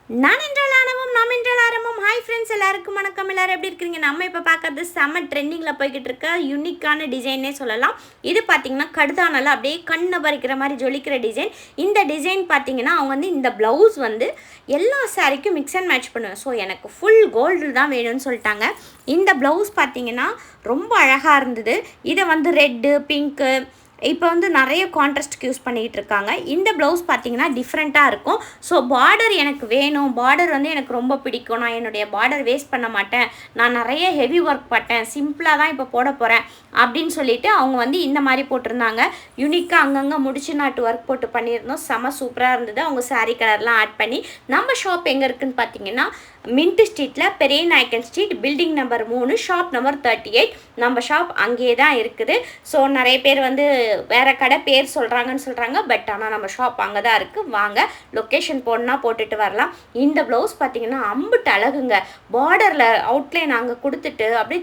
நான் என்றால் ஆரம்பம் நாம் என்றால் ஆரம்பம். ஹாய் ஃப்ரெண்ட்ஸ், எல்லாருக்கும் வணக்கம். எல்லோரும் எப்படி இருக்கிறீங்க? நம்ம இப்போ பார்க்கறது செம்ம ட்ரெண்டிங்கில் போய்கிட்டு இருக்க யூனிக்கான டிசைனே சொல்லலாம். இது பார்த்திங்கன்னா கடுதானால அப்படியே கண்ணை பறிக்கிற மாதிரி ஜொலிக்கிற டிசைன். இந்த டிசைன் பார்த்திங்கன்னா அவங்க வந்து இந்த ப்ளவுஸ் வந்து எல்லா சாரிக்கும் மிக்ஸ் அண்ட் மேட்ச் பண்ணுவேன். ஸோ எனக்கு ஃபுல் கோல்டு தான் வேணும்னு சொல்லிட்டாங்க. இந்த ப்ளவுஸ் பார்த்திங்கன்னா ரொம்ப அழகாக இருந்தது. இதை வந்து ரெட்டு, பிங்க்கு, இப்போ வந்து நிறைய கான்ட்ராஸ்ட்க்கு யூஸ் பண்ணிக்கிட்டு இருக்காங்க. இந்த ப்ளவுஸ் பார்த்தீங்கன்னா டிஃப்ரெண்ட்டாக இருக்கும். ஸோ பார்டர் எனக்கு வேணும், பார்டர் வந்து எனக்கு ரொம்ப பிடிக்கும், நான் என்னுடைய பார்டர் வேஸ்ட் பண்ண மாட்டேன், நான் நிறைய ஹெவி ஒர்க் பட்டேன், சிம்பிளாக தான் இப்போ போட போகிறேன் அப்படின்னு சொல்லிட்டு அவங்க வந்து இந்த மாதிரி போட்டிருந்தாங்க. யூனிக்காக அங்கங்கே முடிச்சு நாட்டு ஒர்க் போட்டு பண்ணியிருந்தோம். செம சூப்பராக இருந்தது. அவங்க சாரீ கலர்லாம் ஆட் பண்ணி. நம்ம ஷாப் எங்கே இருக்குதுன்னு பார்த்தீங்கன்னா மின்ட் ஸ்ட்ரீட்டில், Periya Naicken street, building number 3, shop number 38. நம்ம ஷாப் அங்கேயே தான் இருக்குது. ஸோ நிறைய பேர் வந்து வேறு கடை பேர் சொல்கிறாங்கன்னு சொல்கிறாங்க. பட் ஆனால் நம்ம ஷாப் அங்கே தான் இருக்குது. வாங்க, லொக்கேஷன் போடணுன்னா போட்டுட்டு வரலாம். இந்த ப்ளவுஸ் பார்த்திங்கன்னா அம்புட்டு அழகுங்க. பார்டரில் அவுட்லைன் அங்கே கொடுத்துட்டு அப்படியே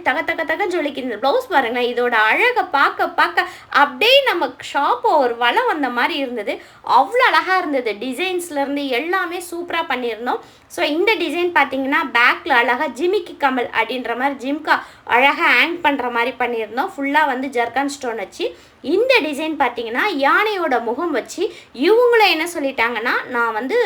தக ஜொலிக்குது. இந்த ப்ளவுஸ் பாருங்கள், இதோட அழகை பார்க்க அப்படியே நம்ம ஷாப்பை ஒரு வளம் வந்த மாதிரி இருந்தது. அவ்வளோ அழகாக இருந்தது. டிசைன்ஸ்லேருந்து எல்லாமே சூப்பராக பண்ணியிருந்தோம். ஸோ இந்த டிசைன் பார்த்தீங்கன்னா பேக்கில் அழகாக ஜிமிக்கி கமல் அப்படின்ற மாதிரி ஜிம்கா அழகாக ஹேங் பண்ணுற மாதிரி பண்ணியிருந்தோம். ஃபுல்லாக வந்து ஜர்கான் ஸ்டோன் வச்சு. இந்த டிசைன் பார்த்தீங்கன்னா யானையோட முகம் வச்சு இவங்களும் என்ன சொல்லிட்டாங்கன்னா, நான் வந்து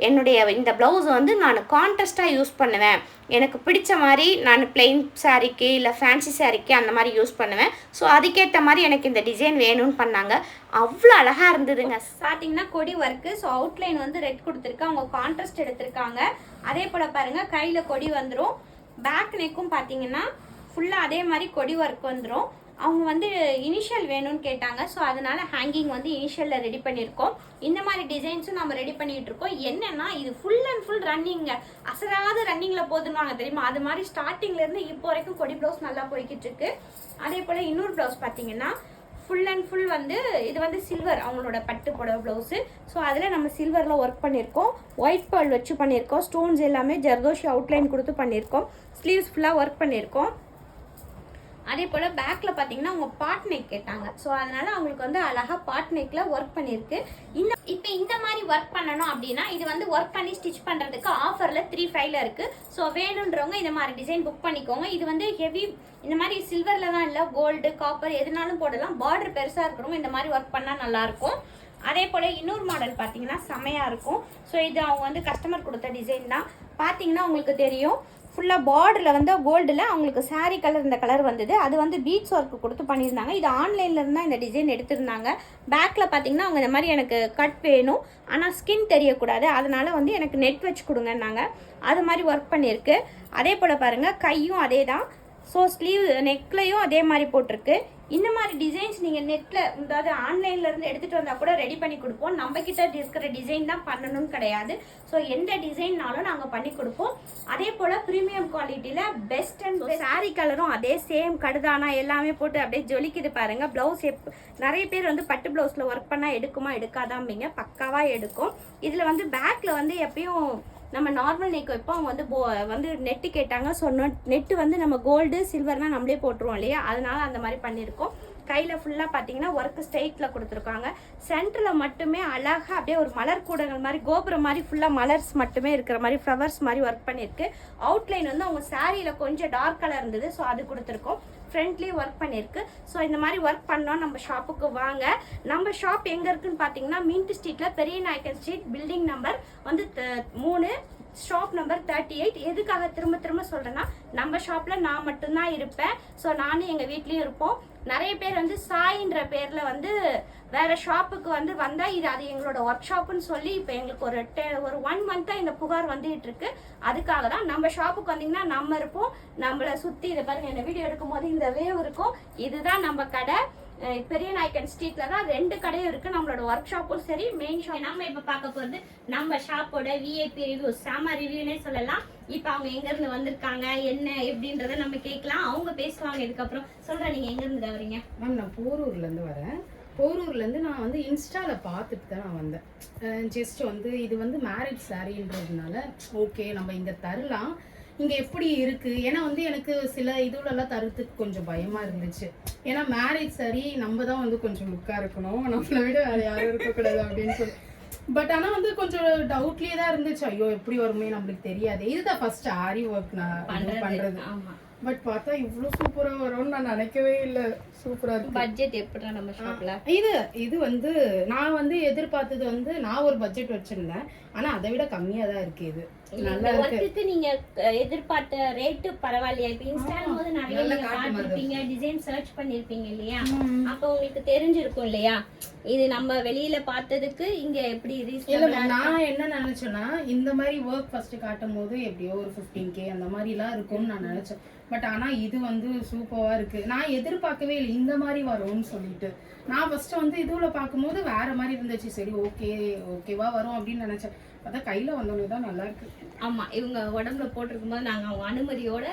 என்னுடைய இந்த ப்ளவுஸ் வந்து நான் கான்ட்ராஸ்ட்டாக யூஸ் பண்ணுவேன், எனக்கு பிடிச்ச மாதிரி நான் பிளெயின் சாரீக்கு இல்லை ஃபேன்சி சாரீக்கு அந்த மாதிரி யூஸ் பண்ணுவேன். ஸோ அதுக்கேற்ற மாதிரி எனக்கு இந்த டிசைன் வேணும்னு பண்ணாங்க. அவ்வளோ அழகாக இருந்ததுங்க. பார்த்தீங்கன்னா கொடி ஒர்க்கு. ஸோ அவுட்லைன் வந்து ரெட் கொடுத்துருக்கு, அவங்க கான்ட்ராஸ்ட் எடுத்திருக்காங்க. அதே போல் பாருங்கள், கையில் கொடி வந்துடும். பேக் நெக்கும் பார்த்தீங்கன்னா ஃபுல்லாக அதே மாதிரி கொடி ஒர்க் வந்துடும். அவங்க வந்து இனிஷியல் வேணும்னு கேட்டாங்க. ஸோ அதனால் ஹேங்கிங் வந்து இனிஷியலில் ரெடி பண்ணியிருக்கோம். இந்த மாதிரி டிசைன்ஸும் நம்ம ரெடி பண்ணிகிட்டு இருக்கோம். என்னென்னா இது ஃபுல் அண்ட் ஃபுல் ரன்னிங்க, அசராத ரன்னிங்கில் போதுன்னாங்க தெரியுமா? அது மாதிரி ஸ்டார்டிங்லேருந்து இப்போ வரைக்கும் கொடி ப்ளவுஸ் நல்லா போய்கிட்டு இருக்கு. அதே போல் இன்னொரு ப்ளவுஸ் பார்த்தீங்கன்னா ஃபுல் அண்ட் ஃபுல் வந்து இது வந்து சில்வர், அவங்களோட பட்டு புடவை ப்ளவுஸு. ஸோ அதில் நம்ம சில்வரில் ஒர்க் பண்ணியிருக்கோம். ஒயிட் பேர்ல் வச்சு பண்ணியிருக்கோம். ஸ்டோன்ஸ் எல்லாமே ஜர்தோஷி அவுட்லைன் கொடுத்து பண்ணியிருக்கோம். ஸ்லீவ்ஸ் ஃபுல்லாக ஒர்க் பண்ணியிருக்கோம். அதே போல் பேக்கில் பார்த்தீங்கன்னா அவங்க பாட் நெக் கேட்டாங்க. ஸோ அதனால் அவங்களுக்கு வந்து அழகாக பாட் நெக்கில் ஒர்க் பண்ணியிருக்கு. இப்போ இந்த மாதிரி ஒர்க் பண்ணணும் அப்படின்னா இது வந்து ஒர்க் பண்ணி ஸ்டிச் பண்ணுறதுக்கு ஆஃபரில் 3.5 இருக்குது. ஸோ வேணுன்றவங்க இந்த மாதிரி டிசைன் புக் பண்ணிக்கோங்க. இது வந்து ஹெவி, இந்த மாதிரி சில்வரில் தான் இல்லை, கோல்டு, காப்பர் எதுனாலும் போடலாம். பார்டர் பெருசாக இருக்கிறவங்க இந்த மாதிரி ஒர்க் பண்ணால் நல்லாயிருக்கும். அதே போல் இன்னொரு மாடல் பார்த்தீங்கன்னா செமையாக இருக்கும். ஸோ இது அவங்க வந்து கஸ்டமர் கொடுத்த டிசைன் தான். பார்த்தீங்கன்னா உங்களுக்கு தெரியும், ஃபுல்லாக பார்டரில் வந்து கோல்டில் அவங்களுக்கு சாரீ கலர் இந்த கலர் வந்தது. அது வந்து பீட்ஸ் ஒர்க்கு கொடுத்து பண்ணியிருந்தாங்க. இது ஆன்லைனில் இருந்தால் இந்த டிசைன் எடுத்திருந்தாங்க. பேக்கில் பார்த்தீங்கன்னா அவங்க இந்த மாதிரி எனக்கு கட் வேணும், ஆனால் ஸ்கின் தெரியக்கூடாது, அதனால் வந்து எனக்கு நெட் வச்சு கொடுங்கன்னாங்க. அது மாதிரி ஒர்க் பண்ணியிருக்கு. அதே போல் பாருங்கள், கையும் அதே தான். ஸோ ஸ்லீவ் நெக்லையும் அதே மாதிரி போட்டிருக்கு. இந்த மாதிரி டிசைன்ஸ் நீங்கள் நெட்டில், அதாவது ஆன்லைன்லேருந்து எடுத்துகிட்டு வந்தால் கூட ரெடி பண்ணி கொடுப்போம். நம்மக்கிட்ட இருக்கிற டிசைன் தான் பண்ணணும்னு கிடையாது. ஸோ எந்த டிசைன்னாலும் நாங்கள் பண்ணி கொடுப்போம். அதே போல் ப்ரீமியம் குவாலிட்டியில் பெஸ்ட் அண்ட் சாரீ கலரும் அதே சேம் கடுதானா எல்லாமே போட்டு அப்படியே ஜொலிக்குது பாருங்கள். ப்ளவுஸ் நிறைய பேர் வந்து பட்டு ப்ளவுஸில் ஒர்க் பண்ணால் எடுக்குமா எடுக்காதாம்பிங்க, பக்காவாக எடுக்கும். இதில் வந்து பேக்கில் வந்து எப்பயும் நம்ம நார்மல் நெக் வைப்போம். அவங்க வந்து நெட்டு கேட்டாங்க. ஸோ நெட்டு வந்து நம்ம கோல்டு சில்வர்னால் நம்மளே போட்டுருவோம் இல்லையா, அதனால அந்த மாதிரி பண்ணியிருக்கோம். கையில் ஃபுல்லாக பார்த்தீங்கன்னா ஒர்க்கு ஸ்ட்ரெயிட்டில் கொடுத்துருக்காங்க. சென்டரில் மட்டுமே அழகாக அப்படியே ஒரு மலர் கூடங்கள் மாதிரி கோபுரம் மாதிரி ஃபுல்லாக மலர்ஸ் மட்டுமே இருக்கிற மாதிரி ஃப்ளவர்ஸ் மாதிரி ஒர்க் பண்ணியிருக்கு. அவுட்லைன் வந்து அவங்க சாரியில் கொஞ்சம் டார்க் கலர் இருந்தது. ஸோ அது கொடுத்துருக்கோம். ஃப்ரண்ட்லேயும் ஒர்க் பண்ணியிருக்கு. ஸோ இந்த மாதிரி ஒர்க் பண்ணோம். நம்ம ஷாப்புக்கு வாங்க. நம்ம ஷாப் எங்கே இருக்குதுன்னு பார்த்தீங்கன்னா மின்ட் ஸ்ட்ரீட்டில், Periya Naicken street, building number வந்து 3, ஷாப் நம்பர் 38. எதுக்காக திரும்ப சொல்கிறேன்னா, நம்ம ஷாப்பில் நான் மட்டும்தான் இருப்பேன். ஸோ நானும் எங்கள் வீட்லேயும் இருப்போம். நிறைய பேர் வந்து சாயின்ற பேரில் வந்து வேறு ஷாப்புக்கு வந்து வந்தால் இது அது எங்களோட ஒர்க் ஷாப்புன்னு சொல்லி இப்போ எங்களுக்கு ஒரு 1 மந்த்தாக இந்த புகார் வந்துகிட்டு இருக்கு. அதுக்காக தான் நம்ம ஷாப்புக்கு வந்தீங்கன்னா நம்ம இருப்போம். நம்மளை சுற்றி இதை பாருங்கள், இந்த வீடியோ எடுக்கும்போது இந்த வேவ் இருக்கும். இதுதான் நம்ம கடை. பெரிய நாயக்கன் ஸ்ட்ரீட்டில் தான் 2 கடையும் இருக்குது. நம்மளோட ஒர்க் ஷாப்பும் சரி, மெயின் ஷாப். நம்ம இப்போ பார்க்க போகிறது நம்ம ஷாப்போட விஐபி ரிவ்யூ, செம ரிவ்யூனே சொல்லலாம். இப்போ அவங்க எங்கேருந்து வந்திருக்காங்க, என்ன எப்படின்றத நம்ம கேட்கலாம். அவங்க பேசுவாங்க. இதுக்கப்புறம் சொல்கிறேன், நீங்கள் எங்கேருந்து வரீங்க? மேம், நான் போரூர்லேருந்து வரேன். போரூர்லேருந்து நான் வந்து இன்ஸ்டாவில் பார்த்துட்டு தான் நான் வந்தேன். ஜஸ்ட் வந்து இது வந்து மேரேஜ் சாரீன்றதுனால ஓகே நம்ம இங்கே தரலாம், இங்கே எப்படி இருக்குது. ஏன்னா வந்து எனக்கு சில இதுலலாம் தரத்துக்கு கொஞ்சம் பயமாக இருந்துச்சு. ஏன்னா மேரேஜ் சாரி நம்ம தான் வந்து கொஞ்சம் லுக்காக இருக்கணும், நம்மளை விட வேறு யாரும் இருக்கக்கூடாது அப்படின்னு சொல்லி பட் ஆனா வந்து கொஞ்சம் டவுட்லயே தான் இருந்துச்சு, ஐயோ எப்படி வருமே நம்மளுக்கு தெரியாது. இதுதான் ஃபர்ஸ்ட் ஆரி ஒர்க் நான் பண்றது. ஆமா, பட் பார்த்தா இவ்வளவு சூப்பரா வரும்னு நான் நினைக்கவே இல்லை. சூப்பரா இருக்கு. பட்ஜெட் எப்படிடா நம்ம ஷாப்ல? இது வந்து நான் வந்து எதிர்பார்த்தது வந்து நான் ஒரு பட்ஜெட் வச்சிருந்தேன், ஆனா அதை விட கம்மியா தான் இருக்கு. இது நல்லா இருக்கு. ஒர்க்குக்கு நீங்க எதிர்பார்த்த ரேட்டு பரவாயில்லையா? இப்ப இன்ஸ்டாலும் போது நிறைய நீங்க பார்த்திருப்பீங்க, டிசைன் சர்ச் பண்ணிருப்பீங்க இல்லையா? அப்ப உங்களுக்கு தெரிஞ்சிருக்கும் இல்லையா இது நம்ம வெளியில பார்த்ததுக்கு இங்க எப்படி இல்ல. நான் என்ன நினைச்சேன்னா இந்த மாதிரி ஒர்க் ஃபர்ஸ்ட் காட்டும் போது எப்படியோ ஒரு 15K அந்த மாதிரி எல்லாம் இருக்கும்னு நான் நினைச்சேன். பட் ஆனா இது வந்து சூப்பரா இருக்கு. நான் எதிர்பார்க்கவே இல்லை இந்த மாதிரி வரும்னு சொல்லிட்டு. நான் ஃபர்ஸ்ட் வந்து இதுல பார்க்கும்போது வேற மாதிரி இருந்துச்சு. சரி ஓகேவா வரும் அப்படின்னு நினைச்சேன். அதான் கையில வந்தவங்க தான் நல்லா இருக்கு. ஆமா, இவங்க உடம்புல போட்டிருக்கும் போது நாங்க அவங்க அனுமதியோட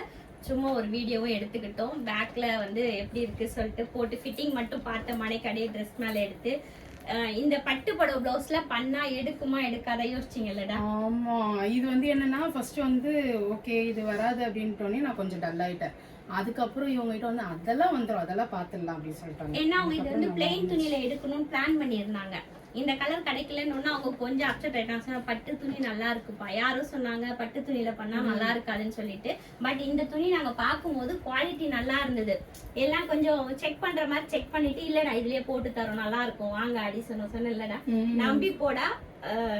சும்மா ஒரு வீடியோவும் எடுத்துக்கிட்டோம். பேக்ல வந்து எப்படி இருக்கு சொல்லிட்டு போட்டு ஃபிட்டிங் மட்டும் பார்த்த மனைக்கடையே ட்ரெஸ் மேல எடுத்து இந்த பட்டு புடவை பிளவுஸ்ல பண்ணா எடுக்குமா எடுக்காத யோசிச்சிங்கல்லடா? ஆமா, இது வந்து என்னன்னா ஃபர்ஸ்ட் வந்து ஓகே இது வராது அப்படின்ட்டோன்னே நான் கொஞ்சம் டல் ஆயிட்டேன். அதுக்கப்புறம் இவங்க கிட்ட வந்து அதெல்லாம் வந்துடும், அதெல்லாம் பாத்துடலாம் அப்படின்னு சொல்லிட்டாங்க. ஏன்னா அவங்க இது வந்து பிளெயின் துணியில எடுக்கணும்னு பிளான் பண்ணியிருந்தாங்க. இந்த கலர் கிடைக்கலன்னு அவங்க கொஞ்சம் அப்செட் ஆயிட்டாங்க. பட்டு துணி நல்லா இருக்குப்பா, யாரும் சொன்னாங்க பட்டு துணியில பண்ணா நல்லா இருக்காதுன்னு சொல்லிட்டு. பட் இந்த துணி நாங்க பார்க்கும்போது குவாலிட்டி நல்லா இருந்தது. எல்லாம் கொஞ்சம் செக் பண்ற மாதிரி செக் பண்ணிட்டு இல்லடா இதுலயே போட்டு தரோம் நல்லா இருக்கும் வாங்க அடி சொன்ன இல்லடா நம்பி போடா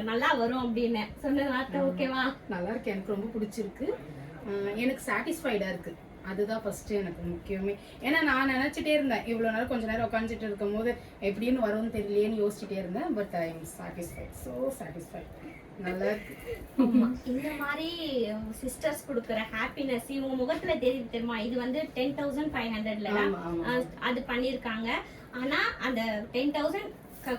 நல்லா வரும் அப்படின்னு சொன்னது. ஓகேவா? நல்லா இருக்கு, எனக்கு ரொம்ப பிடிச்சிருக்கு. எனக்கு சாட்டிஸ்ஃபைடா இருக்கு. அதுதான் ஃபர்ஸ்ட் எனக்கு முக்கியமே. ஏன்னா நான் நினைச்சிட்டே இருந்தேன் இவ்வளவு நேரம் கொஞ்ச நேரம் உட்காந்துட்டு இருக்கும் போது எப்படின்னு வரும்னு தெரியலையேன்னு யோசிச்சுட்டே இருந்தேன். But I am satisfied, so satisfied. நல்லா இருக்கு. இந்த மாதிரி சிஸ்டர்ஸ் கொடுக்குற ஹாப்பினஸ் இவங்க முகத்துல தெரியுது தெரியுமா? இது வந்து 10,500ல அது பண்ணிருக்காங்க. ஆனா அந்த 10,000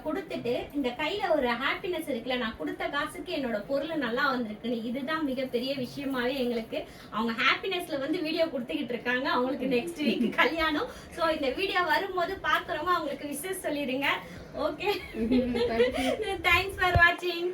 கொடுத்துட்டு இந்த கையில ஒரு ஹாப்பினஸ் இருக்குல்ல, நான் கொடுத்த காசுக்கு என்னோட பொருள் நல்லா வந்திருக்குன்னு, இதுதான் மிகப்பெரிய விஷயமாவே எங்களுக்கு. அவங்க ஹாப்பினஸ்ல வந்து வீடியோ கொடுத்துக்கிட்டு இருக்காங்க. அவங்களுக்கு நெக்ஸ்ட் வீக் கல்யாணம். சோ இந்த வீடியோ வரும்போது பாக்குறவங்க அவங்களுக்கு விஷஸ் சொல்லிடுங்க. ஓகே, தேங்க்ஸ் ஃபார் வாட்சிங்.